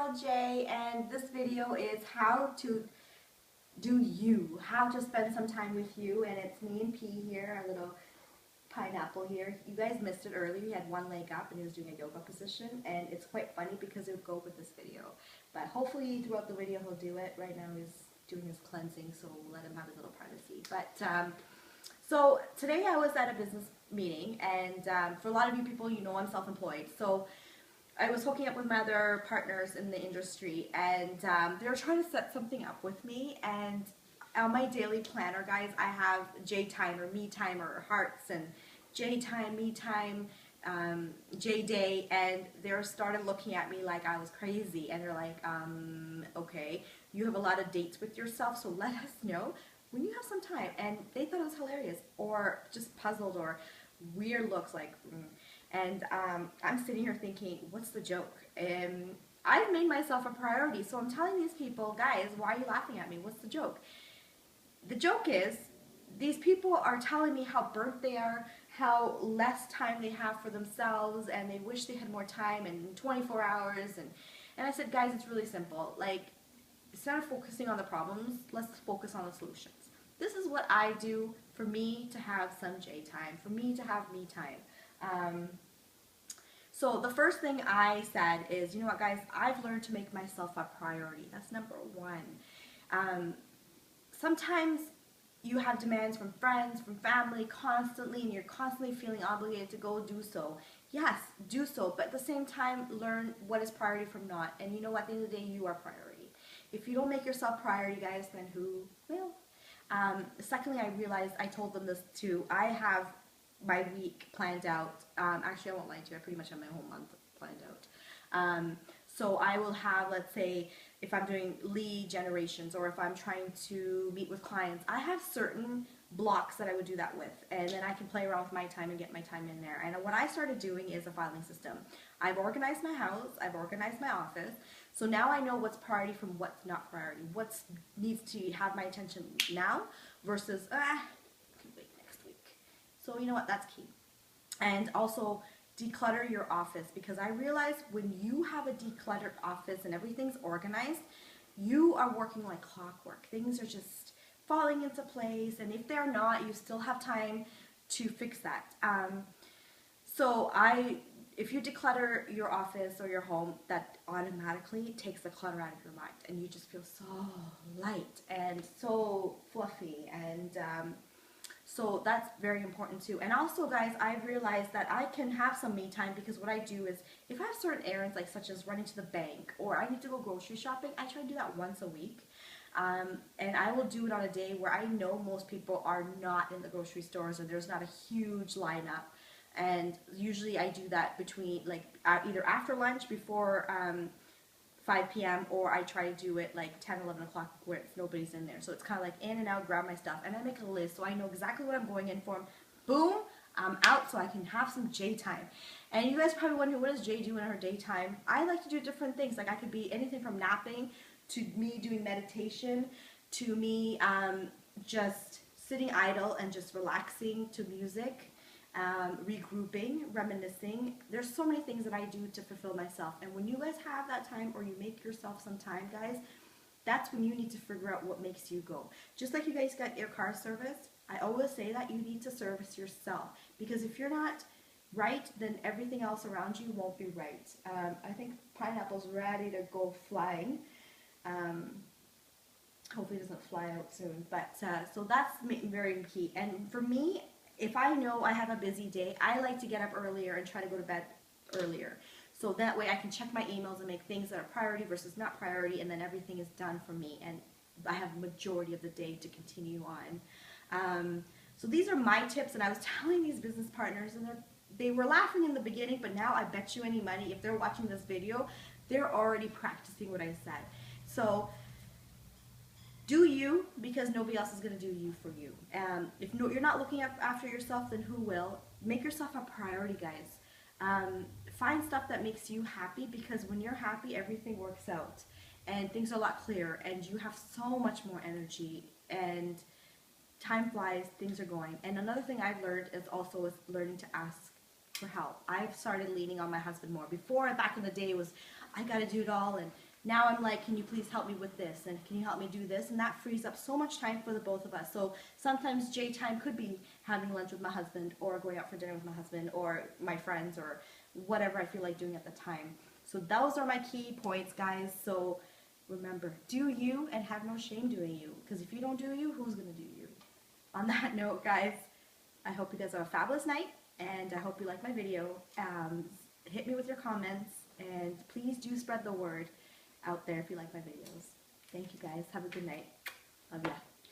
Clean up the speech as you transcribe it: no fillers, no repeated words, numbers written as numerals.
Chanel J, and this video is how to how to spend some time with you, and it's me and P here, our little pineapple here. You guys missed it earlier. He had one leg up and he was doing a yoga position, and it's quite funny because it would go with this video. But hopefully throughout the video he'll do it. Right now he's doing his cleansing, so we'll let him have his little privacy. But so today I was at a business meeting, and for a lot of you people, you know I'm self-employed. So I was hooking up with my other partners in the industry, and they were trying to set something up with me. And on my daily planner, guys, I have J time or me time or hearts, and J time, me time, J day, and they started looking at me like I was crazy, and they're like, okay, you have a lot of dates with yourself, so let us know when you have some time. And they thought it was hilarious, or just puzzled, or weird looks like, And I'm sitting here thinking, what's the joke? I've made myself a priority, so I'm telling these people, guys, why are you laughing at me? What's the joke? The joke is, these people are telling me how burnt they are, how less time they have for themselves, and they wish they had more time and 24 hours. And I said, guys, it's really simple. Like, instead of focusing on the problems, let's focus on the solutions. This is what I do for me to have some J time, for me to have me time. So the first thing I said is, you know what, guys, I've learned to make myself a priority. That's number one. Sometimes you have demands from friends, from family, constantly, and you're constantly feeling obligated to go do so. Yes, do so, but at the same time, learn what is priority from not. And you know what, at the end of the day, you are priority. If you don't make yourself priority, guys, then who will? Secondly, I realized, I told them this too, I have my week planned out. Actually, I won't lie to you, I pretty much have my whole month planned out. So I will have, let's say, if I'm doing lead generations or if I'm trying to meet with clients, I have certain blocks that I would do that with, and then I can play around with my time and get my time in there. And what I started doing is a filing system. I've organized my house, I've organized my office, so now I know what's priority from what's not priority, what needs to have my attention now versus, I can wait next week. So you know what, that's key. And also, declutter your office, because I realize when you have a decluttered office and everything's organized, you are working like clockwork. Things are just falling into place, and if they're not, you still have time to fix that. If you declutter your office or your home, that automatically takes the clutter out of your mind, and you just feel so light and so fluffy, and so that's very important too. And also, guys, I've realized that I can have some me time, because what I do is, if I have certain errands, like such as running to the bank, or I need to go grocery shopping, I try to do that once a week. And I will do it on a day where I know most people are not in the grocery stores, or there's not a huge lineup. And usually I do that between, like, either after lunch, before 5 p.m. or I try to do it like 10, 11 o'clock where nobody's in there. So it's kind of like in and out, grab my stuff, and I make a list so I know exactly what I'm going in for. Boom, I'm out, so I can have some J time. And you guys probably wonder, what does J do in her daytime? I like to do different things. Like, I could be anything from napping to me doing meditation to me just sitting idle and just relaxing to music. Regrouping, reminiscing. There's so many things that I do to fulfill myself. And when you guys have that time, or you make yourself some time, guys, that's when you need to figure out what makes you go. Just like you guys got your car serviced, I always say that you need to service yourself. Because if you're not right, then everything else around you won't be right. I think Pineapple's ready to go flying. Hopefully it doesn't fly out soon. But so that's very key. And for me, if I know I have a busy day, I like to get up earlier and try to go to bed earlier. So that way I can check my emails and make things that are priority versus not priority, and then everything is done for me, and I have the majority of the day to continue on. So these are my tips, and I was telling these business partners, and they were laughing in the beginning, but now I bet you any money, if they're watching this video, they're already practicing what I said. So do you, because nobody else is going to do you for you. If you're not looking after yourself, then who will? Make yourself a priority, guys. Find stuff that makes you happy, because when you're happy, everything works out. And things are a lot clearer, and you have so much more energy, and time flies, things are going. And another thing I've learned is also learning to ask for help. I've started leaning on my husband more. Before, back in the day, it was, I got to do it all, and Now I'm like, can you please help me with this? And can you help me do this? And that frees up so much time for the both of us. So sometimes J time could be having lunch with my husband or going out for dinner with my husband or my friends or whatever I feel like doing at the time. So those are my key points, guys. So remember, do you and have no shame doing you. Because if you don't do you, who's going to do you? On that note, guys, I hope you guys have a fabulous night. And I hope you like my video. Hit me with your comments. And please do spread the word out there if you like my videos. Thank you guys. Have a good night. Love ya.